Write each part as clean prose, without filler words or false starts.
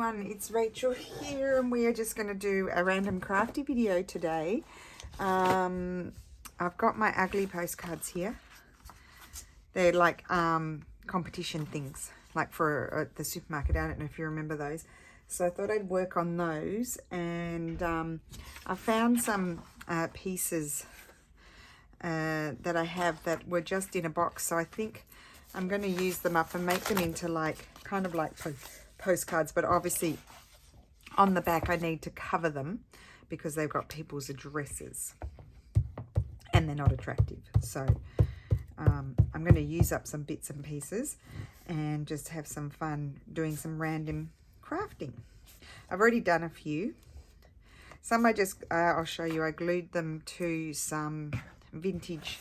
everyone, it's Rachel here, and we are just going to do a random crafty video today. I've got my ugly postcards here. They're like competition things, like for the supermarket. I don't know if you remember those. So I thought I'd work on those, and I found some pieces that I have that were just in a box, so I think I'm going to use them up and make them into like kind of like postcards, but obviously on the back I need to cover them because they've got people's addresses and they're not attractive. So I'm going to use up some bits and pieces and just have some fun doing some random crafting. I've already done a few. Some I just I'll show you. I glued them to some vintage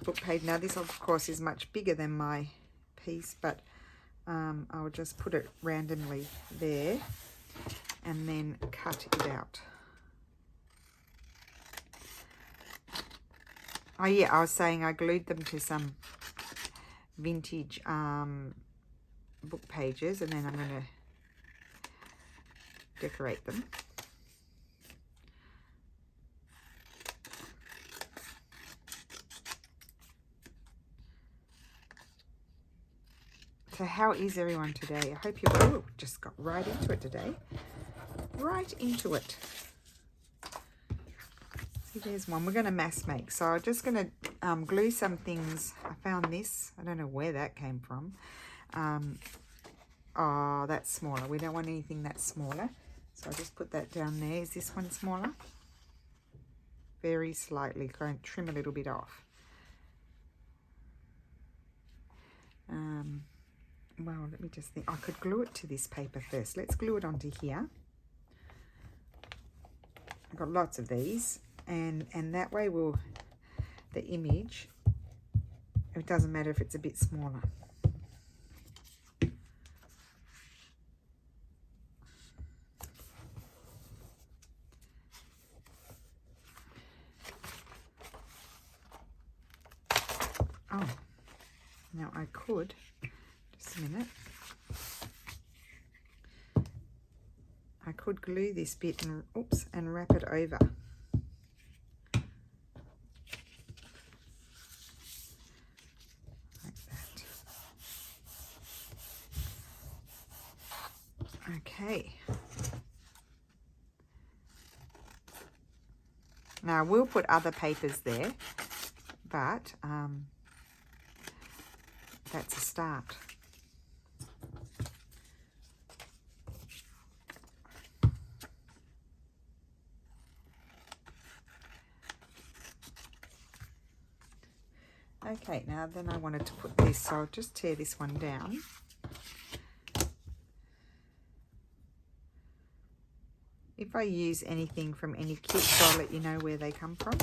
book page. Now this of course is much bigger than my piece, but I'll just put it randomly there and then cut it out. Oh yeah, I was saying I glued them to some vintage book pages, and then I'm going to decorate them. So how is everyone today? I hope you're well. Just got right into it today. Right into it. See, there's one. We're going to mass make. So I'm just going to glue some things. I found this. I don't know where that came from. Oh, that's smaller. We don't want anything that's smaller. So I'll just put that down there. Is this one smaller? Very slightly. Going to trim a little bit off. Well, let me just think. I could glue it to this paper first. Let's glue it onto here. I've got lots of these, and that way will the image, it doesn't matter if it's a bit smaller. Oh, now I could, just a minute, I could glue this bit and, oops, and wrap it over. Like that. Okay. Now I will put other papers there, but that's a start. Okay, now then I wanted to put this, so I'll just tear this one down. If I use anything from any kits, I'll let you know where they come from.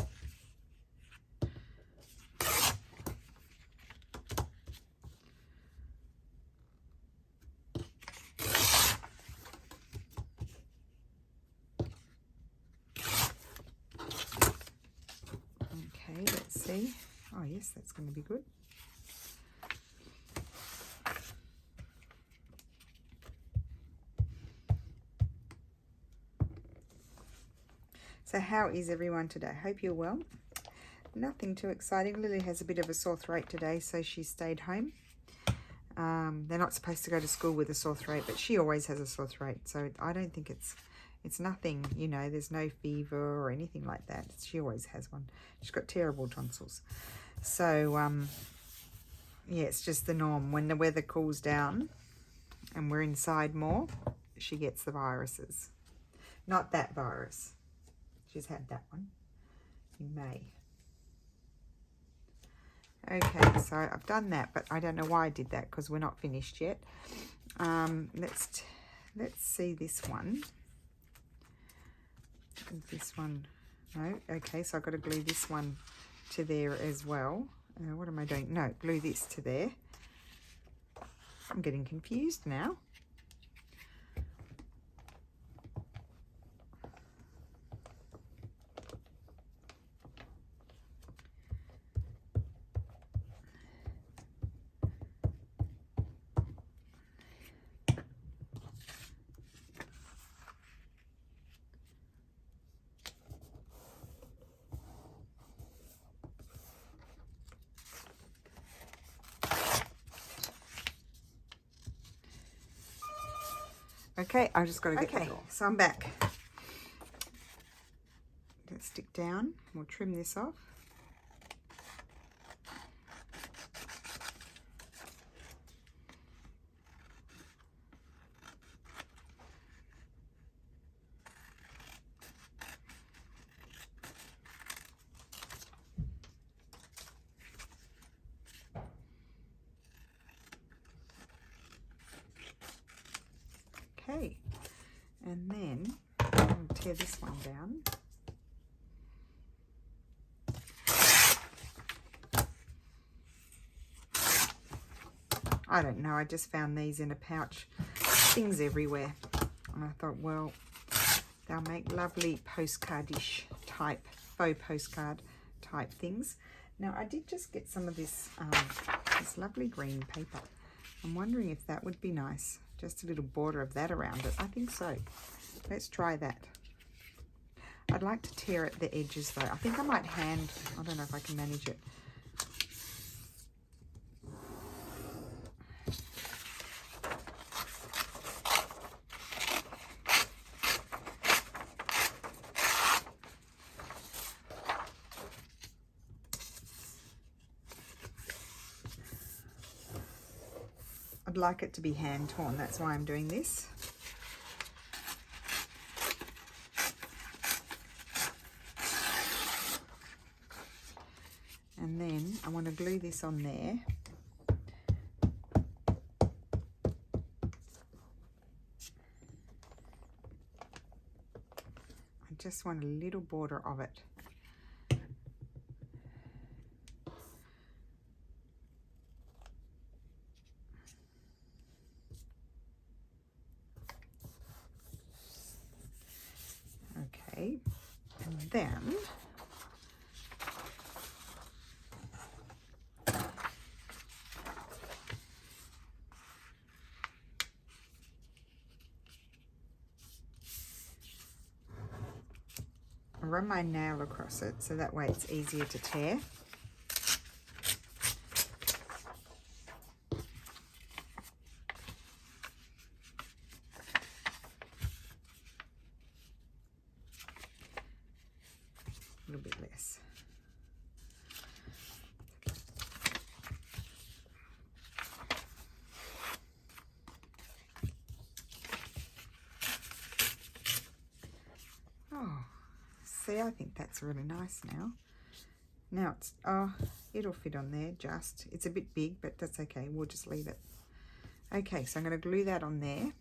Okay, let's see. Oh yes, that's going to be good. So how is everyone today? Hope you're well. Nothing too exciting. Lily has a bit of a sore throat today, so she stayed home. They're not supposed to go to school with a sore throat, but she always has a sore throat, so I don't think it's nothing, you know, there's no fever or anything like that. She always has one. She's got terrible tonsils. So, yeah, it's just the norm. When the weather cools down and we're inside more, she gets the viruses. Not that virus. She's had that one in May. Okay, so I've done that, but I don't know why I did that because we're not finished yet. Let's see this one. This one, no, okay, so I've got to glue this one to there as well. What am I doing? No, glue this to there. I'm getting confused now. Okay, I just got to get the door. So I'm back. Let's stick down. We'll trim this off. Okay, and then I'll tear this one down. I don't know, I just found these in a pouch, things everywhere. And I thought, well, they'll make lovely postcardish type, faux postcard type things. Now, I did just get some of this, this lovely green paper. I'm wondering if that would be nice. Just a little border of that around it. I think so. Let's try that. I'd like to tear at the edges though. I think I might hand, I don't know if I can manage it. I'd like it to be hand torn, that's why I'm doing this. And then I want to glue this on there. I just want a little border of it. Okay, and then I run my nail across it so that way it's easier to tear. A little bit less. Oh, see, I think that's really nice now. Now it's, oh, it'll fit on there just. It's a bit big, but that's okay. We'll just leave it. Okay, so I'm going to glue that on there.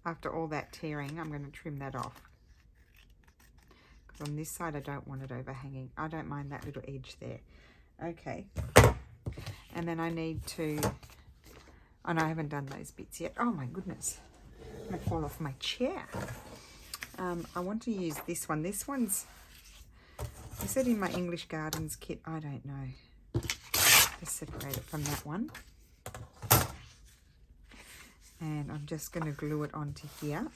After all that tearing, I'm going to trim that off. Because on this side, I don't want it overhanging. I don't mind that little edge there. Okay. And then I need to... Oh, no, I haven't done those bits yet. Oh, my goodness. I'm going to fall off my chair. I want to use this one. This one's... I said in my English Gardens kit, I don't know. Just separate it from that one. And I'm just going to glue it onto here.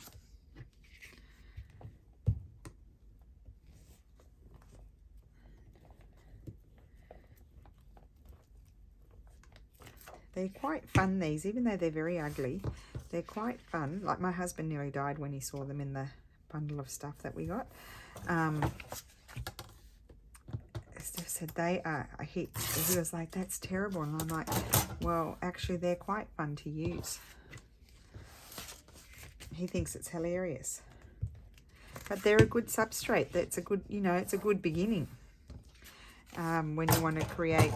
They're quite fun, these, even though they're very ugly. They're quite fun. Like my husband nearly died when he saw them in the bundle of stuff that we got. Steph said they are, he was like, that's terrible. And I'm like, well, actually they're quite fun to use. He thinks it's hilarious. But they're a good substrate. That's a good, you know, it's a good beginning. When you want to create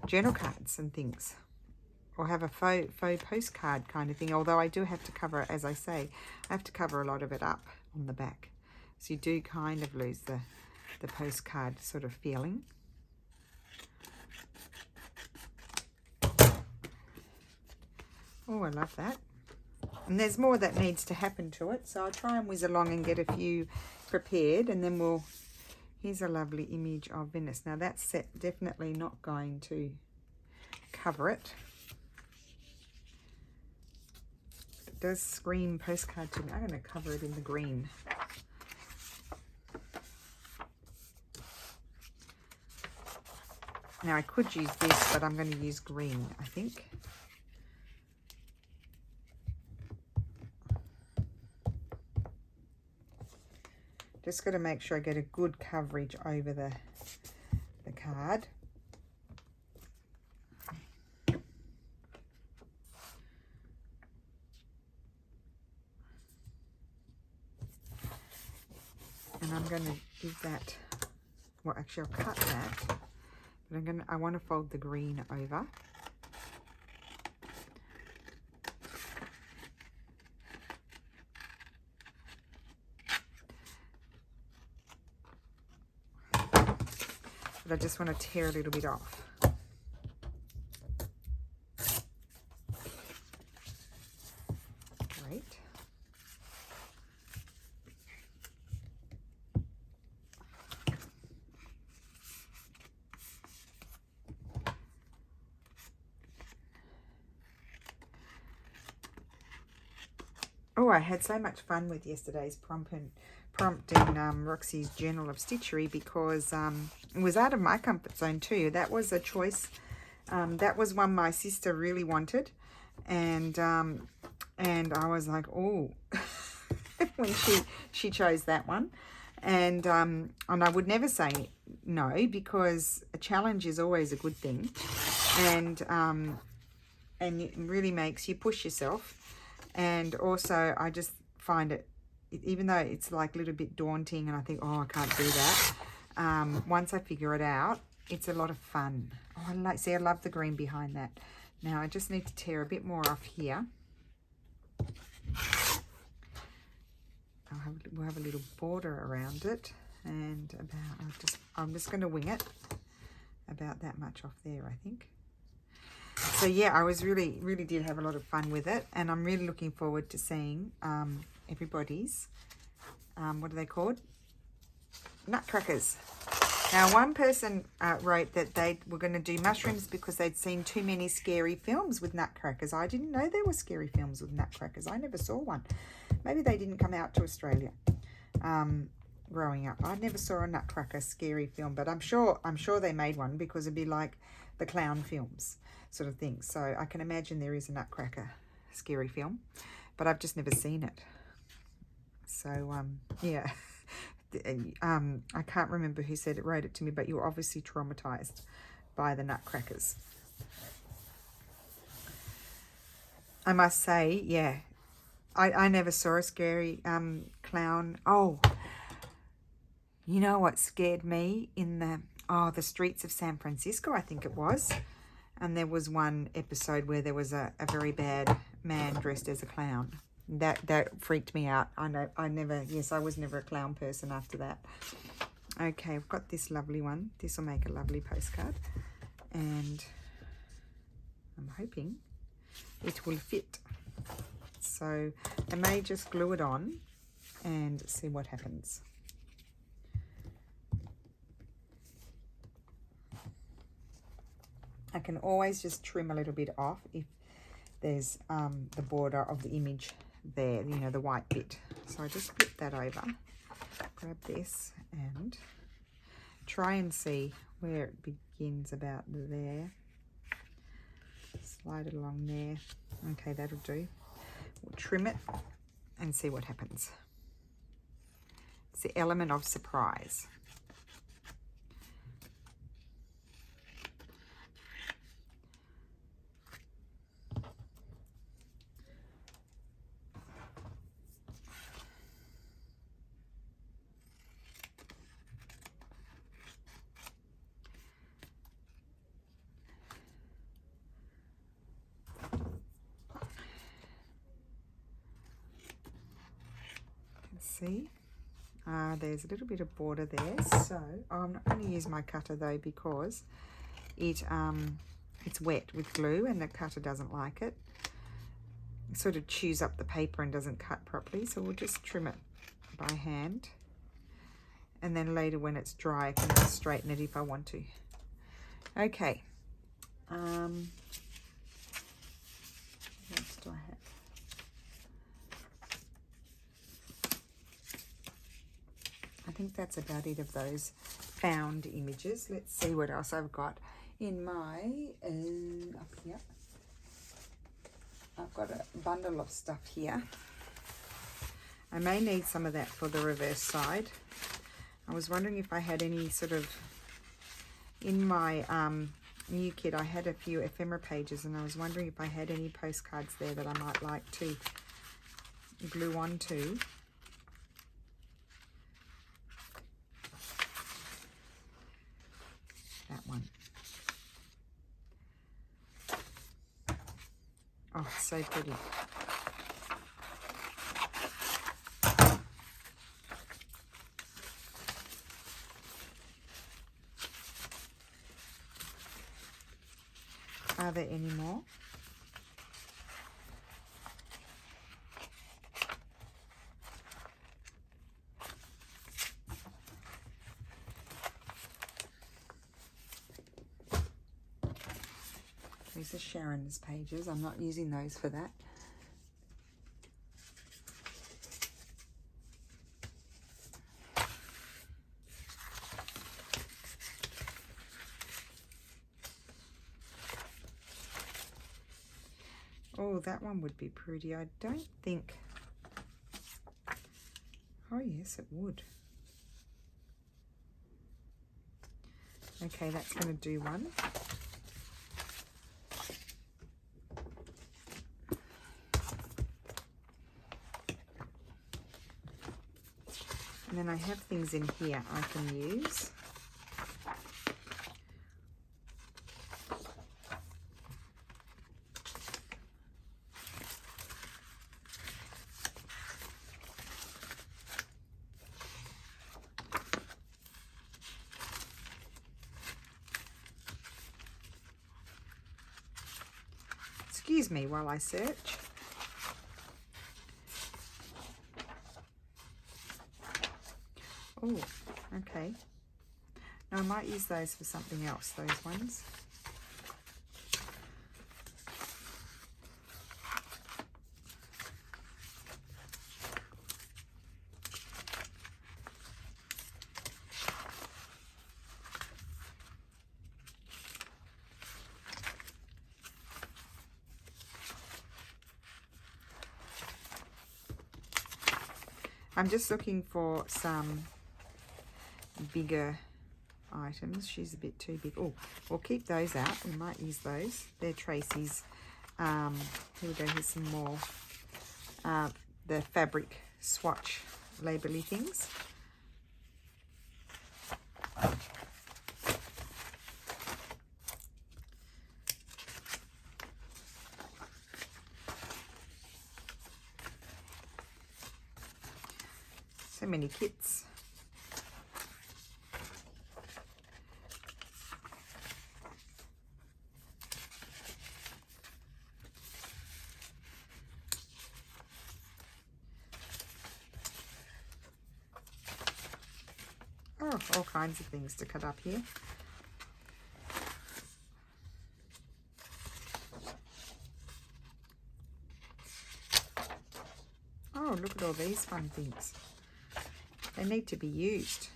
journal cards and things. Or have a faux postcard kind of thing. Although I do have to cover, as I say, I have to cover a lot of it up on the back. So you do kind of lose the postcard sort of feeling. Oh, I love that. And there's more that needs to happen to it, so I'll try and whiz along and get a few prepared, and then we'll... Here's a lovely image of Venice. Now that's definitely not going to cover it. It does scream postcard to me. I'm going to cover it in the green. Now I could use this, but I'm going to use green, I think. Just got to make sure I get a good coverage over the card. And I'm going to give that, well actually I'll cut that, but I want to fold the green over. But I just want to tear a little bit off. Great. Oh, I had so much fun with yesterday's prompt in Roxy's Journal of Stitchery, because it was out of my comfort zone too. That was a choice. That was one my sister really wanted, and I was like, oh, when she chose that one, and I would never say no, because a challenge is always a good thing, and it really makes you push yourself. And also I just find it, even though it's like a little bit daunting and I think, oh, I can't do that, once I figure it out, it's a lot of fun. Oh, I love the green behind that. Now I just need to tear a bit more off here. We'll have a little border around it, and I'm just going to wing it about that much off there, I think. So yeah, I was really did have a lot of fun with it, and I'm really looking forward to seeing everybody's, what are they called? Nutcrackers. Now, one person wrote that they were going to do mushrooms because they'd seen too many scary films with nutcrackers. I didn't know there were scary films with nutcrackers. I never saw one. Maybe they didn't come out to Australia growing up. I never saw a nutcracker scary film, but I'm sure they made one, because it'd be like the clown films sort of thing. So I can imagine there is a nutcracker scary film, but I've just never seen it. So yeah. I can't remember who wrote it to me, but you're obviously traumatized by the nutcrackers. I must say, yeah, I never saw a scary clown. Oh, you know what scared me in the streets of San Francisco, I think it was. And there was one episode where there was a very bad man dressed as a clown. That freaked me out. I was never a clown person after that. Okay, I've got this lovely one. This will make a lovely postcard. And I'm hoping it will fit. So I may just glue it on and see what happens. I can always just trim a little bit off if there's the border of the image there, you know, the white bit. So I just flip that over, grab this and try and see where it begins about there. Slide it along there. Okay, that'll do. We'll trim it and see what happens. It's the element of surprise. See, there's a little bit of border there, so I'm not going to use my cutter though, because it's wet with glue and the cutter doesn't like it. sort of chews up the paper and doesn't cut properly, so we'll just trim it by hand, and then later when it's dry I can just straighten it if I want to. Okay, what else do I have? I think that's about it of those found images. Let's see what else I've got in my up here. I've got a bundle of stuff here. I may need some of that for the reverse side. I was wondering if I had any sort of, in my new kit I had a few ephemera pages, and I was wondering if I had any postcards there that I might like to glue onto. That one. Oh, it's so pretty. Are there any more? These are Sharon's pages. I'm not using those for that. Oh, that one would be pretty. I don't think... Oh, yes, it would. Okay, that's going to do one. And then I have things in here I can use. Excuse me while I search. Oh, okay. Now I might use those for something else, those ones. I'm just looking for some bigger items. She's a bit too big. Oh, we'll keep those out. We might use those. They're Tracie's. Here we go. Here's some more. The fabric swatch labelly things. So many kits. Oh, all kinds of things to cut up here. Oh, look at all these fun things. They need to be used.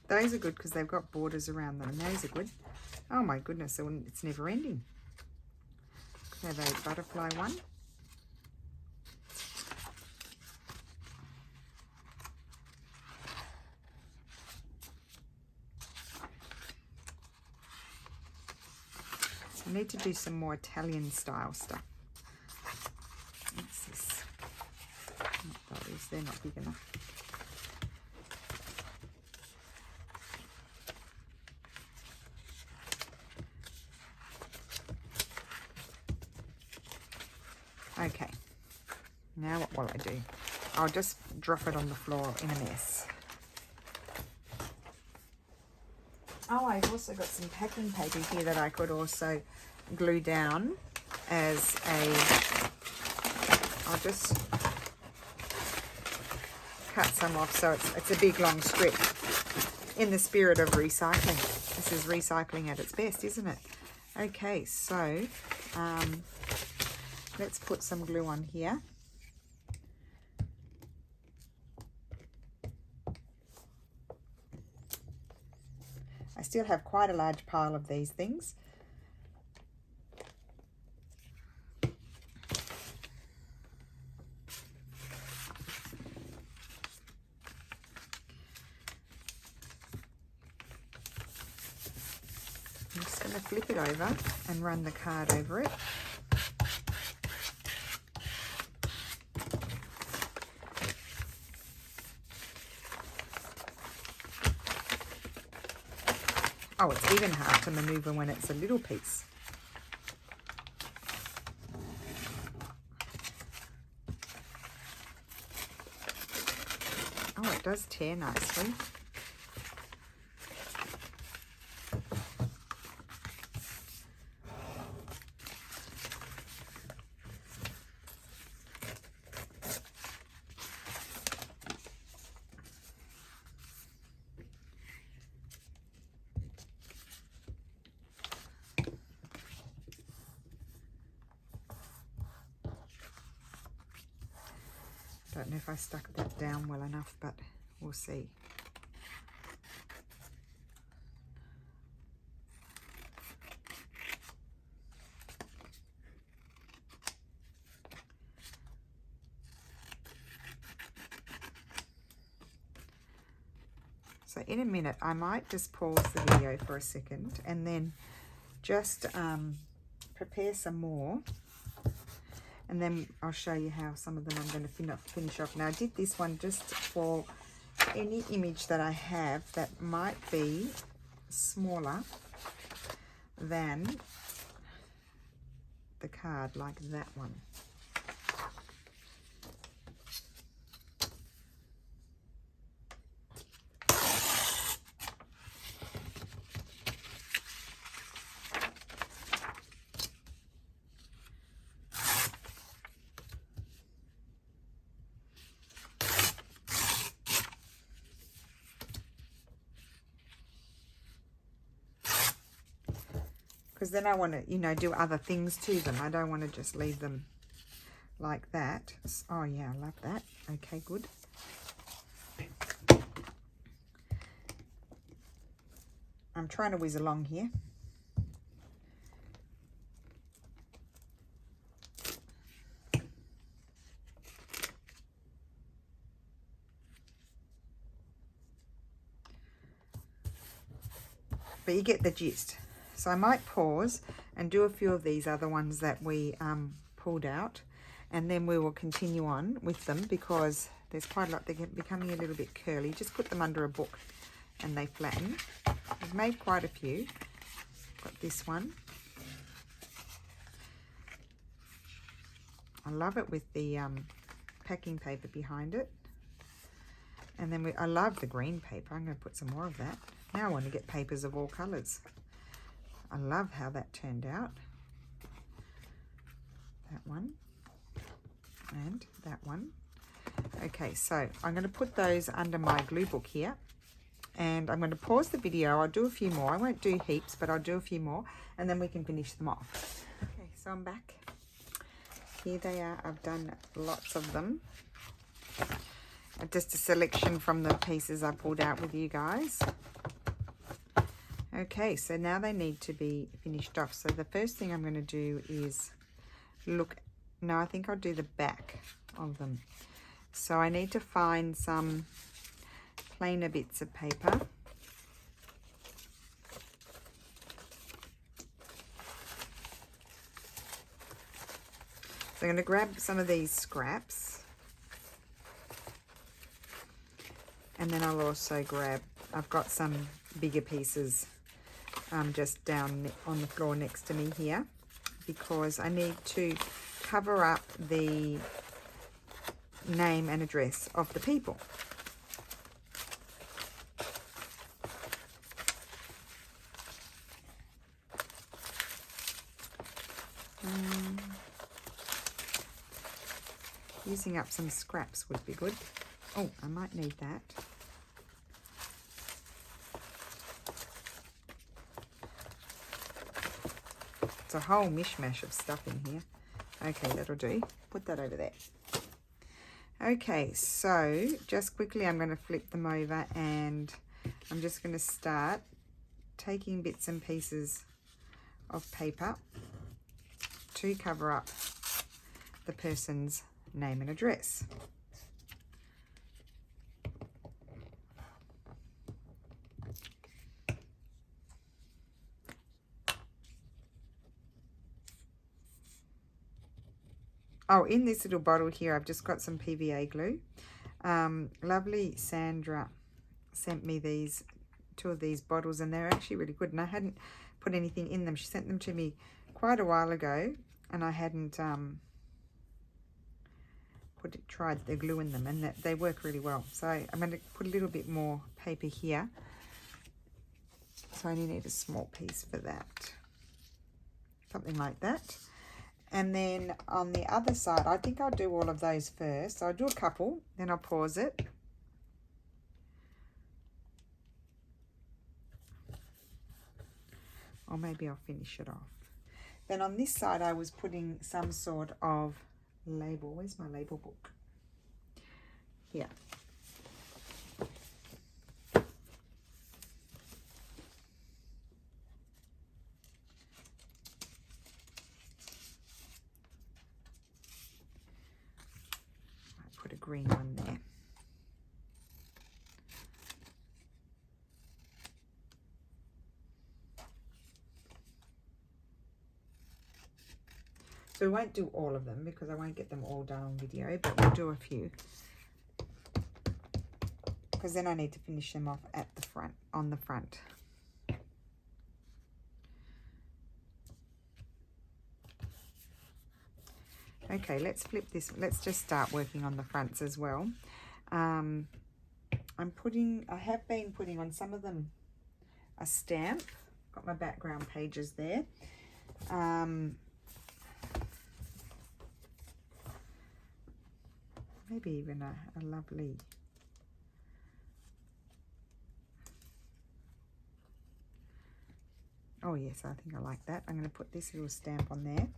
Those are good because they've got borders around them, and those are good. Oh my goodness, it's never ending. Have a butterfly one. I need to do some more Italian style stuff. What's this? Not those, they're not big enough. Okay, now what will I do? I'll just drop it on the floor in a mess. Oh, I've also got some packing paper here that I could also glue down as a, I'll just cut some off so it's a big long strip in the spirit of recycling. This is recycling at its best, isn't it? Okay, so let's put some glue on here. I still have quite a large pile of these things. I'm just going to flip it over and run the card over it. Oh, it's even hard to maneuver when it's a little piece. Oh, it does tear nicely. Don't know if I stuck that down well enough, but we'll see. So in a minute, I might just pause the video for a second and then just prepare some more. And then I'll show you how some of them I'm going to finish off. Now I did this one just for any image that I have that might be smaller than the card, like that one. Because then I want to, you know, do other things to them. I don't want to just leave them like that. Oh yeah, I love that. Okay, good. I'm trying to whiz along here. But you get the gist. So I might pause and do a few of these other ones that we pulled out, and then we will continue on with them because there's quite a lot. They're becoming a little bit curly. Just put them under a book and they flatten. I've made quite a few. Got this one. I love it with the packing paper behind it. And then I love the green paper. I'm going to put some more of that. Now I want to get papers of all colours. I love how that turned out. That one and that one. Okay, so I'm going to put those under my glue book here, and I'm going to pause the video. I'll do a few more. I won't do heaps, but I'll do a few more, and then we can finish them off. Okay, so I'm back. Here they are. I've done lots of them. Just a selection from the pieces I pulled out with you guys. Okay, so now they need to be finished off. So the first thing I'm going to do is look. No, I think I'll do the back of them. So I need to find some plainer bits of paper. So I'm going to grab some of these scraps. And then I'll also grab, I've got some bigger pieces just down on the floor next to me here, because I need to cover up the name and address of the people. Using up some scraps would be good. Oh, I might need that. It's a whole mishmash of stuff in here. Okay, that'll do. Put that over there. Okay, so just quickly I'm going to flip them over and I'm just going to start taking bits and pieces of paper to cover up the person's name and address. Oh, in this little bottle here, I've just got some PVA glue. Lovely Sandra sent me two of these bottles, and they're actually really good. And I hadn't put anything in them. She sent them to me quite a while ago, and I hadn't tried the glue in them, and they work really well. So I'm going to put a little bit more paper here. So I only need a small piece for that. Something like that. And then on the other side, I think I'll do all of those first. So I'll do a couple, then I'll pause it. Or maybe I'll finish it off. Then on this side, I was putting some sort of label. Where's my label book? Here. Put a green one there. So we won't do all of them because I won't get them all done on video, but we'll do a few. Because then I need to finish them off at the front, on the front. Okay, let's flip this. Let's just start working on the fronts as well. I have been putting on some of them a stamp. Got my background pages there. Maybe even a lovely oh yes, I think I like that. I'm going to put this little stamp on there.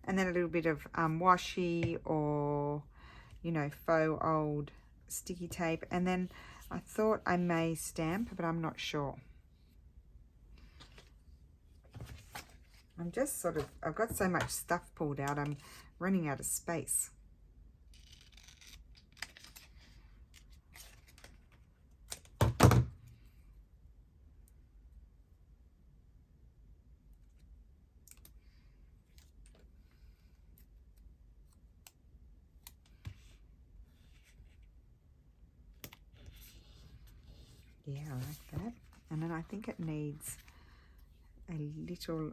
And then a little bit of washi or, you know, faux old sticky tape. And then I thought I may stamp, but I'm not sure. I'm just sort of, I've got so much stuff pulled out, I'm running out of space. Yeah, I like that. And then I think it needs a little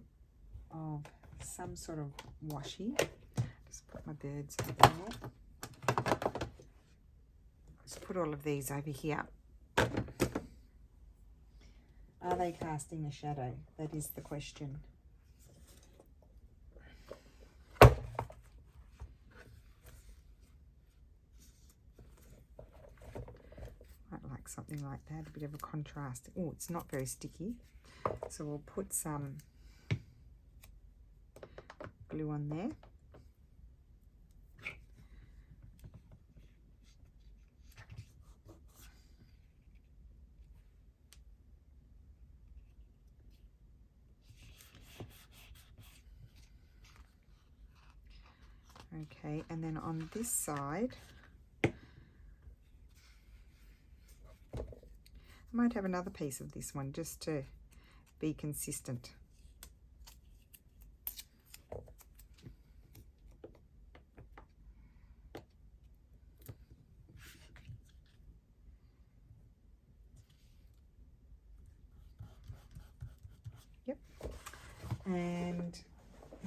of some sort of washi. Just put my birds over there. Just put all of these over here. Are they casting a shadow? That is the question. Something like that, a bit of a contrast. Oh, it's not very sticky, so we'll put some glue on there. Okay, and then on this side I might have another piece of this one just to be consistent. Yep. And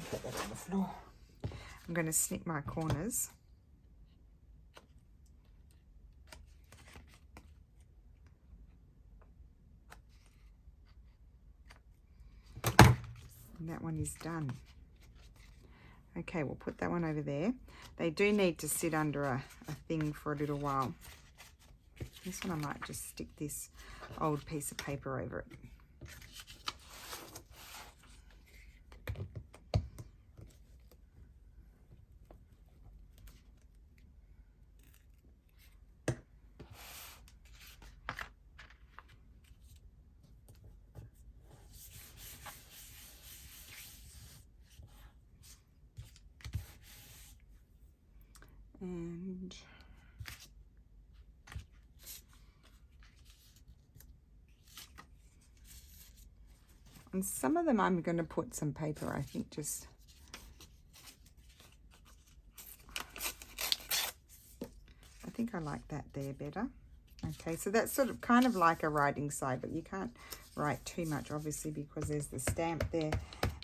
put that on the floor. I'm going to snip my corners. And that one is done. Okay, we'll put that one over there. They do need to sit under a thing for a little while. This one I might just stick this old piece of paper over it. And some of them I'm going to put some paper, I think, just... I think I like that there better. Okay, so that's sort of kind of like a writing side, but you can't write too much, obviously, because there's the stamp there.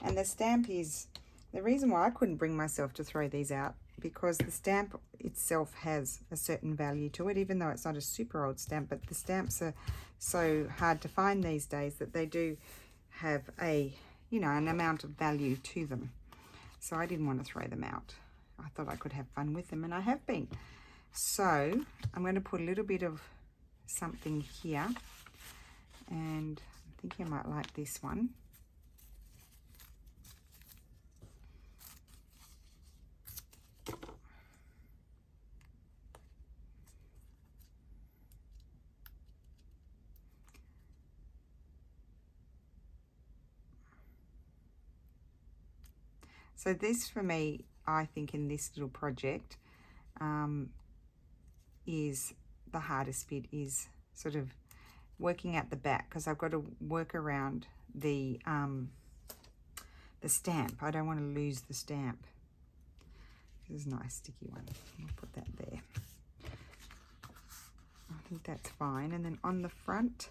And the stamp is... The reason why I couldn't bring myself to throw these out, because the stamp itself has a certain value to it, even though it's not a super old stamp, but the stamps are so hard to find these days that they do have a, you know, an amount of value to them. So I didn't want to throw them out. I thought I could have fun with them, and I have been. So I'm going to put a little bit of something here, and I'm thinking I might like this one. So this for me, I think in this little project is the hardest bit, is sort of working at the back, because I've got to work around the stamp. I don't want to lose the stamp. This is a nice sticky one. I'll put that there. I think that's fine. And then on the front,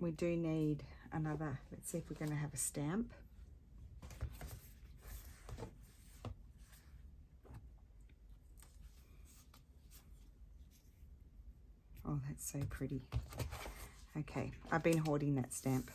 we do need another, let's see if we're going to have a stamp. Oh, that's so pretty. Okay, I've been hoarding that stamp.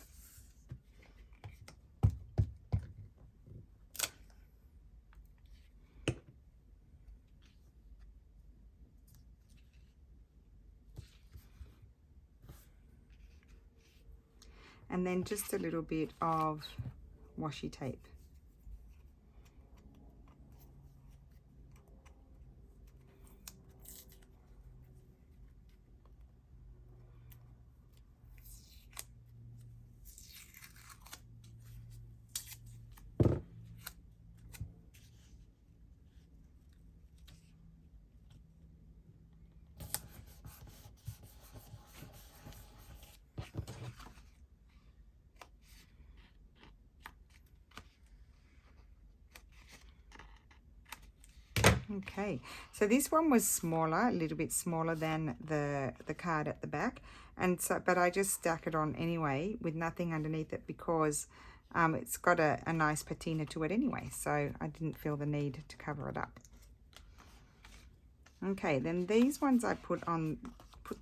And then just a little bit of washi tape. Okay, so this one was smaller, a little bit smaller than the card at the back, and so but I just stuck it on anyway with nothing underneath it, because it's got a nice patina to it anyway, so I didn't feel the need to cover it up. Okay, then these ones I put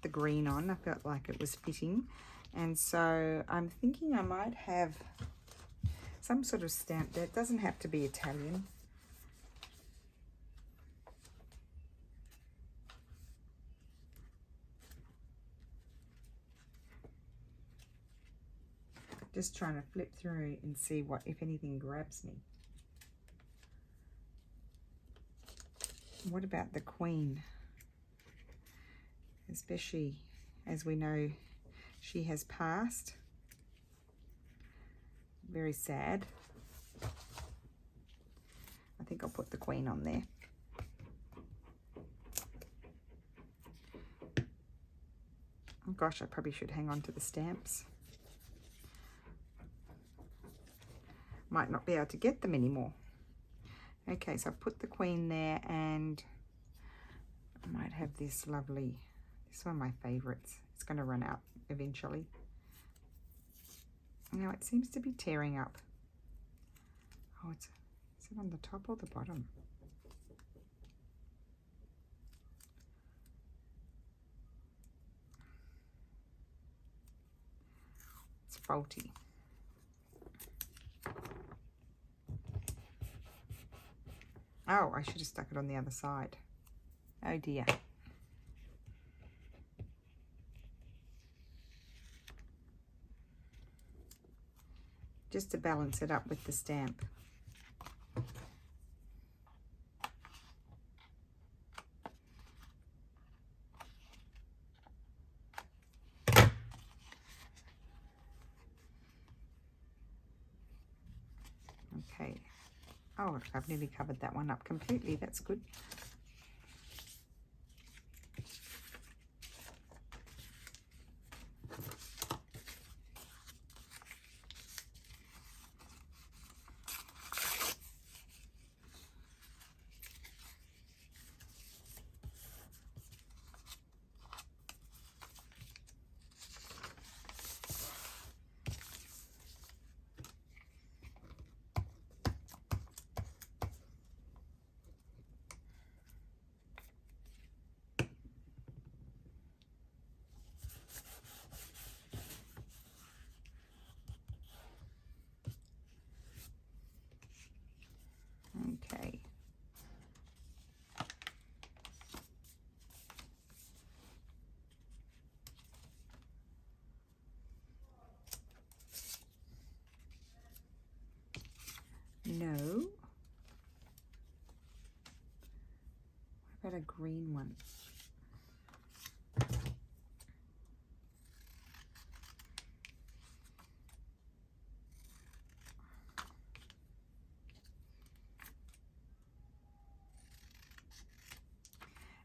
the green on. I felt like it was fitting, and so I'm thinking I might have some sort of stamp there. It doesn't have to be Italian. Just trying to flip through and see what, if anything grabs me. What about the Queen? Especially as we know she has passed. Very sad. I think I'll put the Queen on there. Oh gosh, I probably should hang on to the stamps. Might not be able to get them anymore. Okay, so I've put the Queen there, and I might have this lovely, this is one of my favorites. It's going to run out eventually. Now it seems to be tearing up. Oh, is it on the top or the bottom? It's faulty. Oh, I should have stuck it on the other side. Oh dear. Just to balance it up with the stamp. Okay. Oh, I've nearly covered that one up completely. That's good. Okay. No. What about a green one?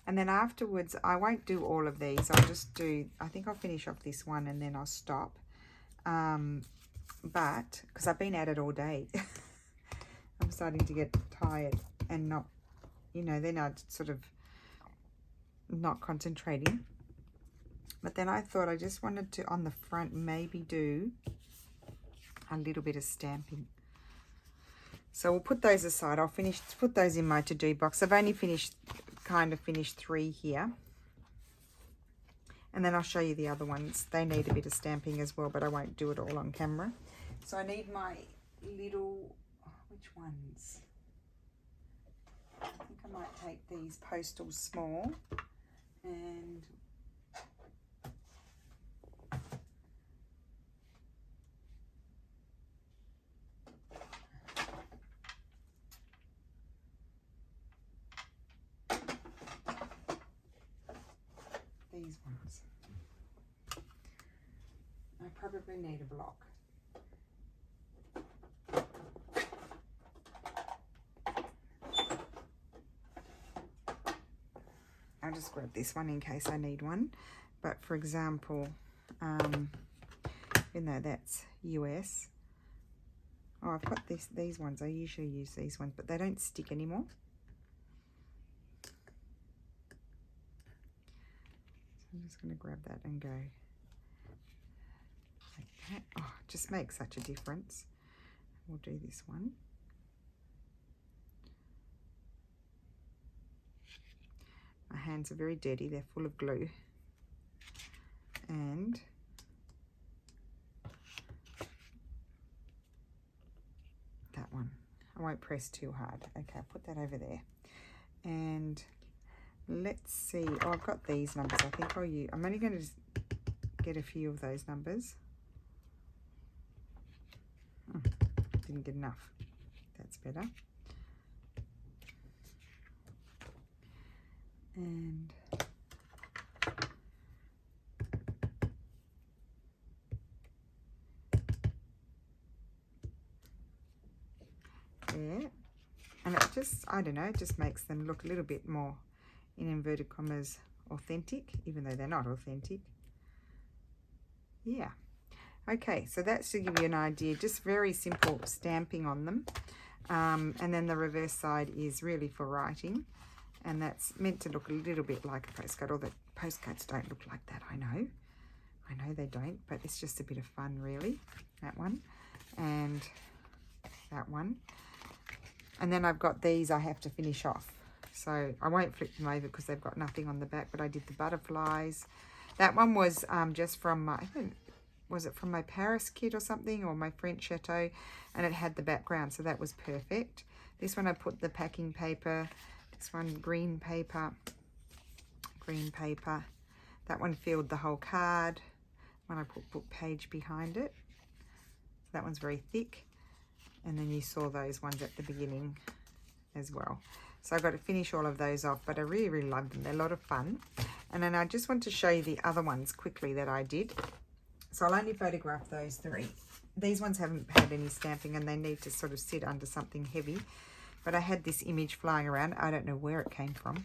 And then afterwards, I won't do all of these. I'll just do, I think I'll finish off this one and then I'll stop. But, because I've been at it all day, I'm starting to get tired and not, you know, then I'd sort of not concentrating. But then I thought I just wanted to, on the front, maybe do a little bit of stamping. So we'll put those aside. I'll put those in my to-do box. I've only kind of finished 3 here. And then I'll show you the other ones. They need a bit of stamping as well, but I won't do it all on camera. So I need my little, which ones? I think I might take these Postal Small and these ones. I probably need a block. I'll just grab this one in case I need one. But for example, even though that's US, oh, I've got these ones. I usually use these ones, but they don't stick anymore. So I'm just going to grab that and go like that. Oh, it just makes such a difference. We'll do this one. My hands are very dirty, they're full of glue. And that one. I won't press too hard. Okay, I'll put that over there. And let's see. Oh, I've got these numbers. I think I'll use. I'm only going to just get a few of those numbers. Didn't get enough. That's better. And there. And it just, I don't know, it just makes them look a little bit more, in inverted commas, authentic, even though they're not authentic. Yeah. Okay, so that's to give you an idea, just very simple stamping on them. And then the reverse side is really for writing. And that's meant to look a little bit like a postcard, although postcards don't look like that, I know. I know they don't, but it's just a bit of fun, really. That one and that one. And then I've got these I have to finish off. So I won't flip them over because they've got nothing on the back, but I did the butterflies. That one was just from my, was it from my Paris kit or something, or my French chateau, and it had the background, so that was perfect. This one I put the packing paper. This one green paper. Green paper. That one filled the whole card. When I put book page behind it. That one's very thick. And then you saw those ones at the beginning as well. So I've got to finish all of those off, but I really, really love them. They're a lot of fun. And then I just want to show you the other ones quickly that I did. So I'll only photograph those 3. These ones haven't had any stamping and they need to sort of sit under something heavy. But I had this image flying around. I don't know where it came from.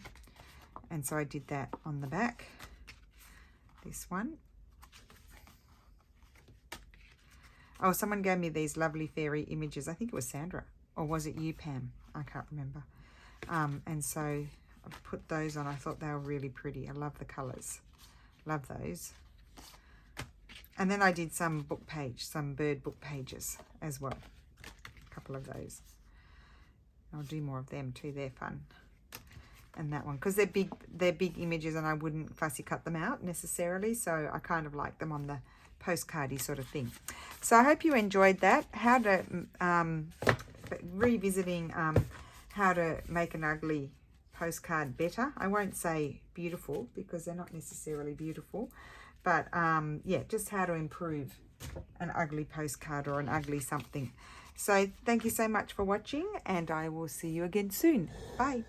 And so I did that on the back. This one. Oh, someone gave me these lovely fairy images. I think it was Sandra. Or was it you, Pam? I can't remember. And so I put those on. I thought they were really pretty. I love the colours. Love those. And then I did some book page, some bird book pages as well. A couple of those. I'll do more of them too. They're fun. And that one, because they're big images and I wouldn't fussy cut them out necessarily. So I kind of like them on the postcardy sort of thing. So I hope you enjoyed that. How to, revisiting how to make an ugly postcard better. I won't say beautiful because they're not necessarily beautiful. But yeah, just how to improve an ugly postcard or an ugly something. So thank you so much for watching and I will see you again soon. Bye.